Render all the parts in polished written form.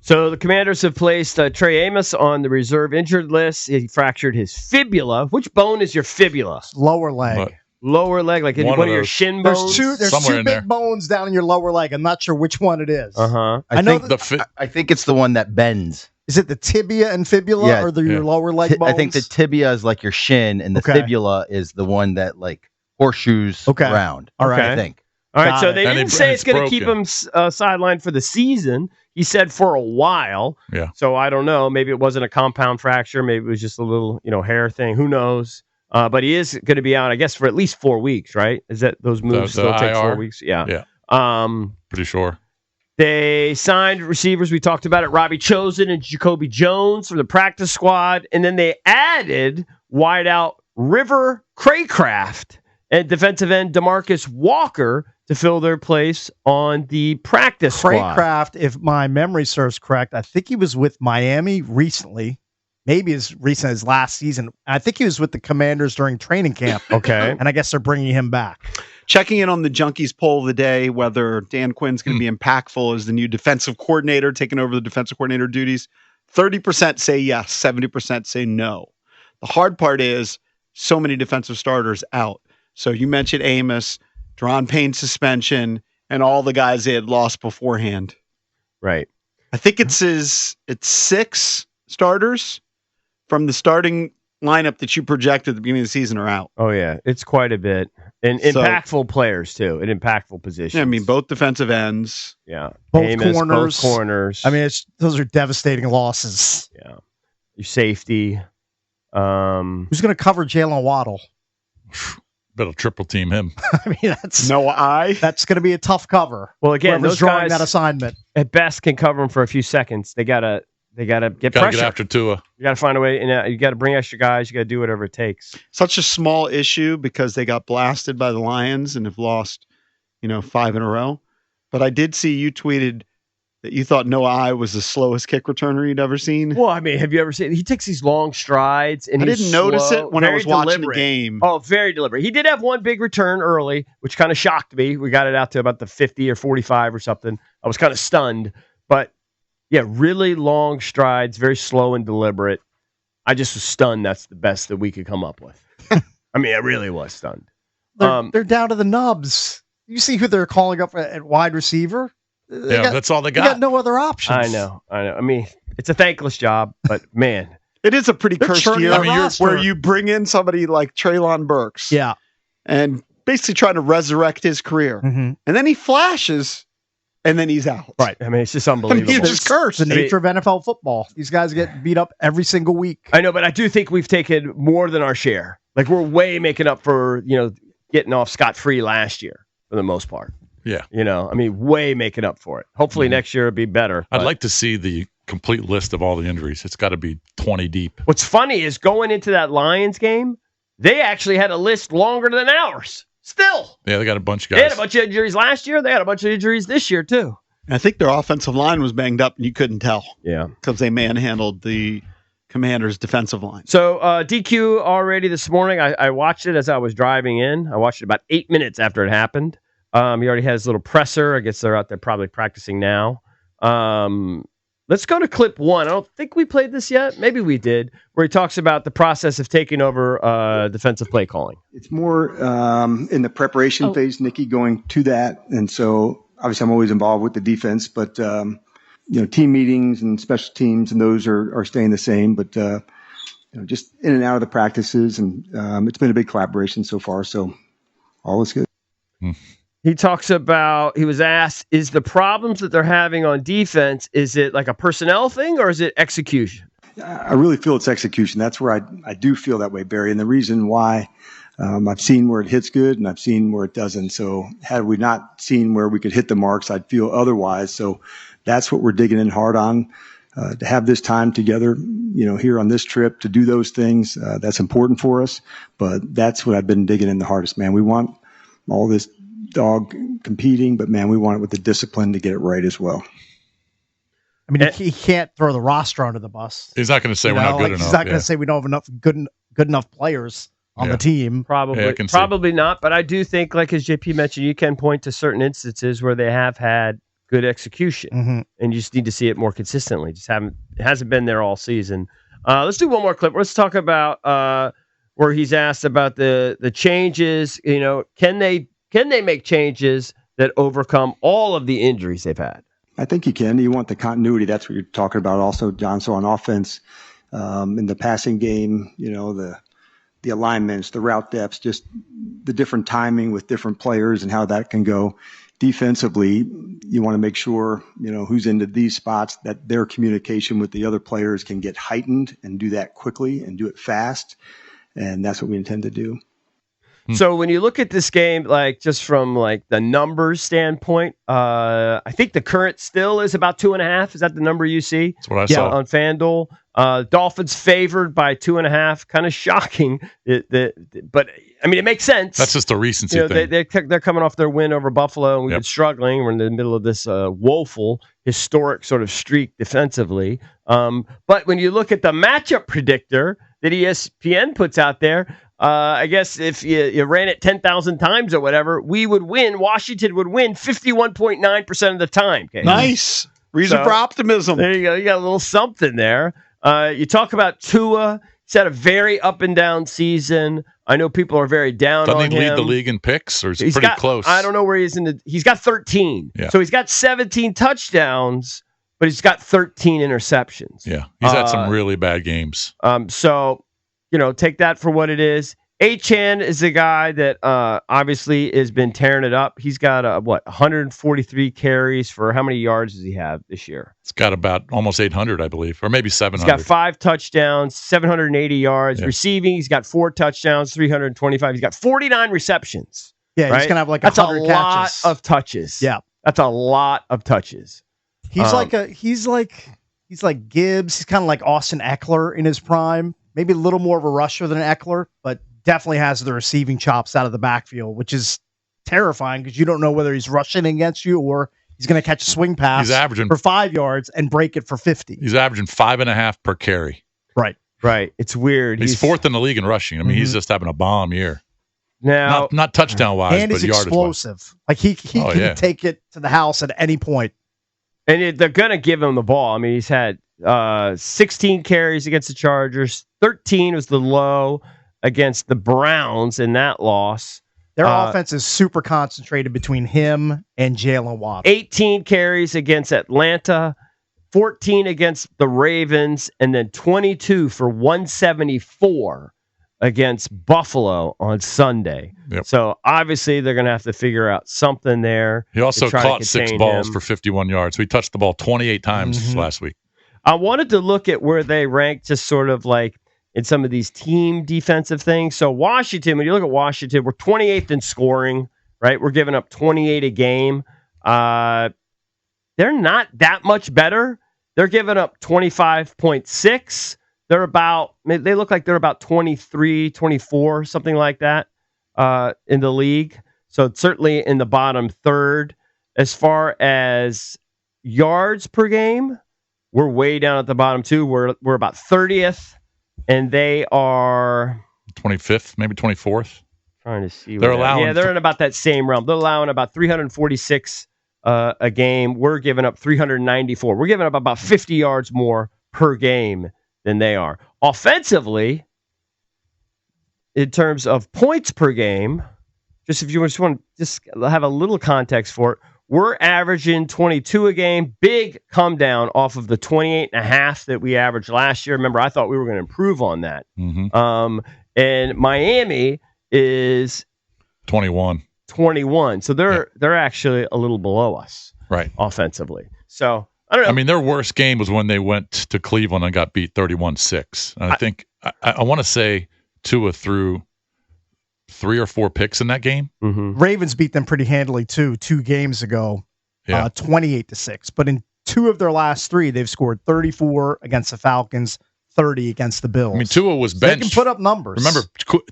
So the Commanders have placed Trey Amos on the reserve injured list. He fractured his fibula. Which bone is your fibula? Lower leg. What? Lower leg, like one of your shin bones? There's two big bones down in your lower leg. I'm not sure which one it is. Uh-huh. I think it's the one that bends. Is it the tibia and fibula or your lower leg bones? I think the tibia is like your shin, and the fibula is the one that like horseshoes around. All right. I think. All right, so they didn't say it's going to keep him sidelined for the season. He said for a while. Yeah. So I don't know. Maybe it wasn't a compound fracture. Maybe it was just a little, hair thing. Who knows? But he is going to be out, I guess, for at least 4 weeks, right? Is that those moves still take 4 weeks? Yeah. Pretty sure. They signed receivers. We talked about it. Robbie Chosen and Jacoby Jones from the practice squad. And then they added wideout River Craycraft and defensive end DeMarcus Walker to fill their place on the practice squad. Craycraft, if my memory serves correct, I think he was with Miami recently. Maybe as recent as last season. I think he was with the Commanders during training camp. Okay. And I guess they're bringing him back. Checking in on the Junkies poll of the day, whether Dan Quinn's going to be impactful as the new defensive coordinator, taking over the defensive coordinator duties. 30% say yes, 70% say no. The hard part is so many defensive starters out. So you mentioned Amos, Deron Payne suspension, and all the guys they had lost beforehand. Right. I think it's 6 starters from the starting lineup that you projected at the beginning of the season are out. Oh, yeah. It's quite a bit. And impactful players, too, in impactful positions. Yeah, I mean, both defensive ends. Yeah. Both Amos, corners. Both corners. I mean, those are devastating losses. Yeah. Your safety. Who's going to cover Jalen Waddle? Better triple team him. I mean, that's going to be a tough cover. Well, again, those drawing guys that assignment at best can cover him for a few seconds. They gotta get pressure. Get after Tua. You gotta find a way, and you gotta bring extra guys. You gotta do whatever it takes. Such a small issue because they got blasted by the Lions and have lost, 5 in a row. But I did see you tweeted that you thought Noah I was the slowest kick returner you'd ever seen. Well, I mean, have you ever seen? He takes these long strides, and I didn't notice it when I was watching the game. Oh, very deliberate. He did have one big return early, which kind of shocked me. We got it out to about the 50 or 45 or something. I was kind of stunned, but yeah, really long strides, very slow and deliberate. I just was stunned. That's the best that we could come up with. I mean, I really was stunned. They're down to the nubs. You see who they're calling up at wide receiver? That's all they got. They got no other options. I know. I mean, it's a thankless job, but man. It is a pretty cursed year where you bring in somebody like Treylon Burks. Yeah. And basically trying to resurrect his career. Mm-hmm. And then he flashes, and then he's out. Right. I mean, it's just unbelievable. He's just cursed. The nature of NFL football. These guys get beat up every single week. I know, but I do think we've taken more than our share. Like, we're way making up for, getting off scot-free last year for the most part. Yeah. I mean, way making up for it. Hopefully next year it'll be better. I'd like to see the complete list of all the injuries. It's got to be 20 deep. What's funny is going into that Lions game, they actually had a list longer than ours. Still. Yeah, they got a bunch of guys. They had a bunch of injuries last year. They had a bunch of injuries this year, too. I think their offensive line was banged up, and you couldn't tell. Yeah. Because they manhandled the Commanders' defensive line. So DQ already this morning, I watched it as I was driving in. I watched it about 8 minutes after it happened. He already had his little presser. I guess they're out there probably practicing now. Let's go to clip 1. I don't think we played this yet. Maybe we did, where he talks about the process of taking over defensive play calling. It's more in the preparation phase, Nikki, going to that. And so obviously I'm always involved with the defense, but team meetings and special teams and those are staying the same, but just in and out of the practices. And it's been a big collaboration so far. So all is good. He talks about, he was asked, is the problems that they're having on defense, is it like a personnel thing or is it execution? I really feel it's execution. That's where I do feel that way, Barry. And the reason why I've seen where it hits good and I've seen where it doesn't. So had we not seen where we could hit the marks, I'd feel otherwise. So that's what we're digging in hard on, to have this time together, here on this trip to do those things. That's important for us, but that's what I've been digging in the hardest, man. We want all this dog competing, but man, we want it with the discipline to get it right as well. I mean, he can't throw the roster under the bus. He's not going to say we're not good enough. He's not going to say we don't have enough good enough players on the team. Probably not. But I do think, like as JP mentioned, you can point to certain instances where they have had good execution, and you just need to see it more consistently. It hasn't been there all season. Let's do one more clip. Let's talk about where he's asked about the changes. You know, can they make changes that overcome all of the injuries they've had? I think you can. You want the continuity. That's what you're talking about also, John. So on offense, in the passing game, you know, the alignments, the route depths, just the different timing with different players and how that can go. Defensively, you want to make sure, you know, who's into these spots, that their communication with the other players can get heightened and do that quickly and do it fast. And that's what we intend to do. So when you look at this game, like just from like the numbers standpoint, I think the current still is about 2.5. Is that the number you see? That's what I saw on FanDuel. Dolphins favored by 2.5. Kind of shocking, but I mean it makes sense. That's just a recency thing. They're coming off their win over Buffalo, and we've been struggling. We're in the middle of this woeful, historic sort of streak defensively. But when you look at the matchup predictor that ESPN puts out there. I guess if you ran it 10,000 times or whatever, we would win. Washington would win 51.9% of the time. Okay? Nice. Reason for optimism. There you go. You got a little something there. You talk about Tua. He's had a very up and down season. I know people are very down on him. Doesn't he lead the league in picks, or is he pretty close? I don't know where he is he's got 13. Yeah. So he's got 17 touchdowns, but he's got 13 interceptions. Yeah. He's had some really bad games. So, you know, take that for what it is. Achane is the guy that obviously has been tearing it up. He's got 143 carries for how many yards does he have this year? It's got about almost 800, I believe, or maybe 700. He's got 5 touchdowns, 780 yards. Receiving, he's got 4 touchdowns, 325. He's got 49 receptions. Yeah, right? He's gonna have like that's 100 a catches. lot of touches. Yeah, that's a lot of touches. He's like Gibbs. He's kind of like Austin Eckler in his prime. Maybe a little more of a rusher than Eckler, but definitely has the receiving chops out of the backfield, which is terrifying because you don't know whether he's rushing against you or he's going to catch a swing pass for 5 yards and break it for 50. He's averaging 5.5 per carry. Right. It's weird. He's fourth in the league in rushing. I mean, he's just having a bomb year. Now, not touchdown wise, and but he's explosive. Like he can take it to the house at any point. And they're going to give him the ball. I mean, he's had 16 carries against the Chargers. 13 was the low against the Browns in that loss. Their offense is super concentrated between him and Jalen Waddle. 18 carries against Atlanta, 14 against the Ravens, and then 22 for 174 against Buffalo on Sunday. Yep. So obviously they're going to have to figure out something there. He also caught 6 balls for 51 yards. So he touched the ball 28 times last week. I wanted to look at where they ranked just sort of like in some of these team defensive things. So Washington, when you look at Washington, we're 28th in scoring, right? We're giving up 28 a game. They're not that much better. They're giving up 25.6. They look like they're about 23, 24, something like that in the league. So it's certainly in the bottom third. As far as yards per game, we're way down at the bottom too. We're about 30th. And they are 25th, maybe 24th. Trying to see. They're allowing. They're in about that same realm. They're allowing about 346 a game. We're giving up 394. We're giving up about 50 yards more per game than they are. Offensively, in terms of points per game, just if you just want to have a little context for it, we're averaging 22 a game. Big come down off of the 28.5 that we averaged last year. Remember, I thought we were going to improve on that. And Miami is 21. So they're actually a little below us, right, offensively. So I don't know. I mean, their worst game was when they went to Cleveland and got beat 31-6. And I think I want to say Tua threw 3 or 4 picks in that game. Ravens beat them pretty handily too 2 games ago, 28-6. But in 2 of their last 3, they've scored 34 against the Falcons, 30 against the Bills. I mean, Tua was benched. They can put up numbers. Remember,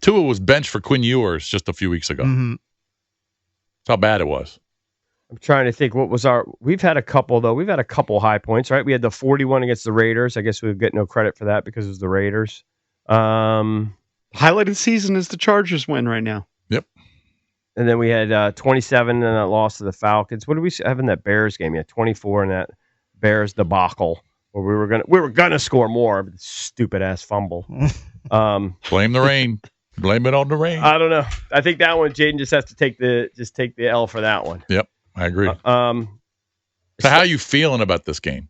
Tua was benched for Quinn Ewers just a few weeks ago. That's how bad it was. I'm trying to think we've had a couple though. We've had a couple high points, right? We had the 41 against the Raiders. I guess we get no credit for that because it was the Raiders. Highlighted season is the Chargers win right now. Yep. And then we had 27 in that loss to the Falcons. What did we have in that Bears game? Yeah, 24 in that Bears debacle where we were gonna score more. But stupid ass fumble. Blame the rain. Blame it on the rain. I don't know. I think that one, Jaden just has to take the L for that one. Yep, I agree. So how are you feeling about this game?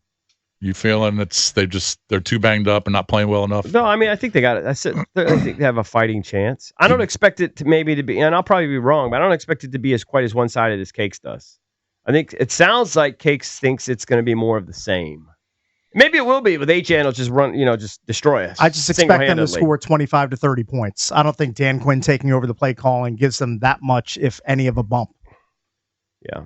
You feeling they're too banged up and not playing well enough? No, I mean I think they got it. I think they have a fighting chance. I don't expect it to be, and I'll probably be wrong, but I don't expect it to be quite as one-sided as Cakes does. I think it sounds like Cakes thinks it's going to be more of the same. Maybe it will be, but HN will just run, just destroy us. I just expect them to score 25 to 30 points. I don't think Dan Quinn taking over the play calling gives them that much, if any, of a bump. Yeah.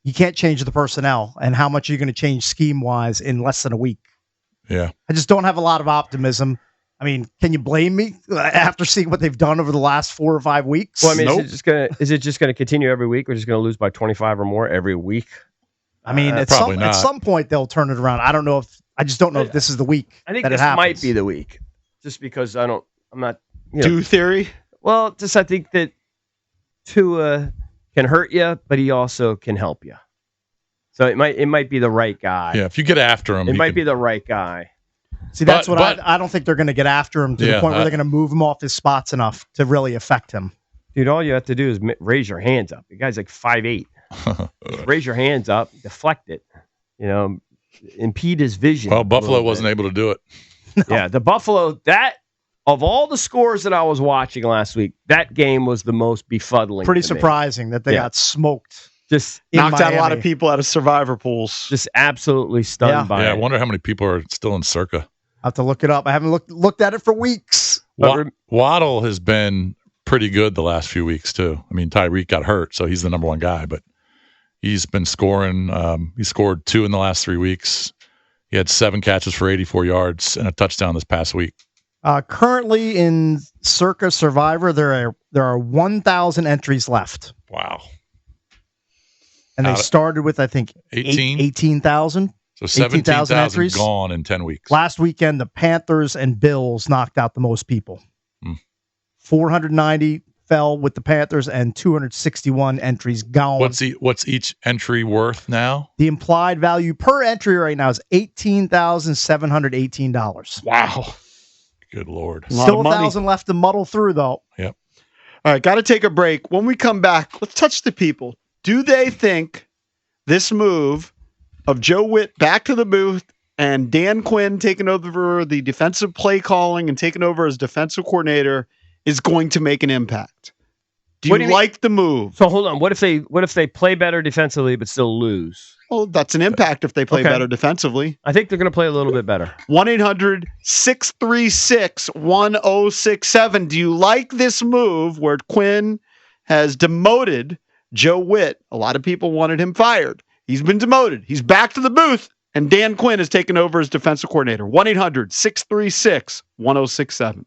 You can't change the personnel, and how much are you going to change scheme-wise in less than a week? Yeah. I just don't have a lot of optimism. I mean, can you blame me after seeing what they've done over the last 4 or 5 weeks? Well, I mean, is it just gonna continue every week? We're just going to lose by 25 or more every week? I mean, at some point they'll turn it around. I don't know I just don't know if this is the week. I think this might be the week, just because I'm not. Do theory? Well, just I think that Tua can hurt you, but he also can help you. So it might be the right guy. Yeah, if you get after him, it might be the right guy. See, that's I don't think they're going to get after him to the point where they're going to move him off his spots enough to really affect him. Dude, all you have to do is raise your hands up. The guy's like 5'8". Raise your hands up, deflect it. Impede his vision. Well, Buffalo wasn't able to do it. No. Yeah, the Buffalo, of all the scores that I was watching last week, that game was the most befuddling. Pretty surprising that they got smoked. Just knocked out a lot of people out of survivor pools. Just absolutely stunned by it. Yeah, I wonder how many people are still in Circa. I have to look it up. I haven't looked at it for weeks. Waddle has been pretty good the last few weeks, too. I mean, Tyreek got hurt, so he's the number one guy, but he's been scoring. He scored 2 in the last 3 weeks. He had 7 catches for 84 yards and a touchdown this past week. Currently in Circa Survivor, there are 1,000 entries left. Wow. And they started with, I think, 18,000. So 17,000 entries gone in 10 weeks. Last weekend, the Panthers and Bills knocked out the most people. 490 fell with the Panthers and 261 entries gone. What's each entry worth now? The implied value per entry right now is $18,718. Wow. Good Lord. Still 1,000 left to muddle through, though. Yep. All right, got to take a break. When we come back, let's touch the people. Do they think this move of Joe Witt back to the booth and Dan Quinn taking over the defensive play calling and taking over as defensive coordinator is going to make an impact? Do you like the move? So hold on. What if they play better defensively but still lose? Well, that's an impact if they play better defensively. I think they're going to play a little bit better. 1-800-636-1067. Do you like this move where Quinn has demoted Joe Witt? A lot of people wanted him fired. He's been demoted. He's back to the booth, and Dan Quinn has taken over as defensive coordinator. 1-800-636-1067.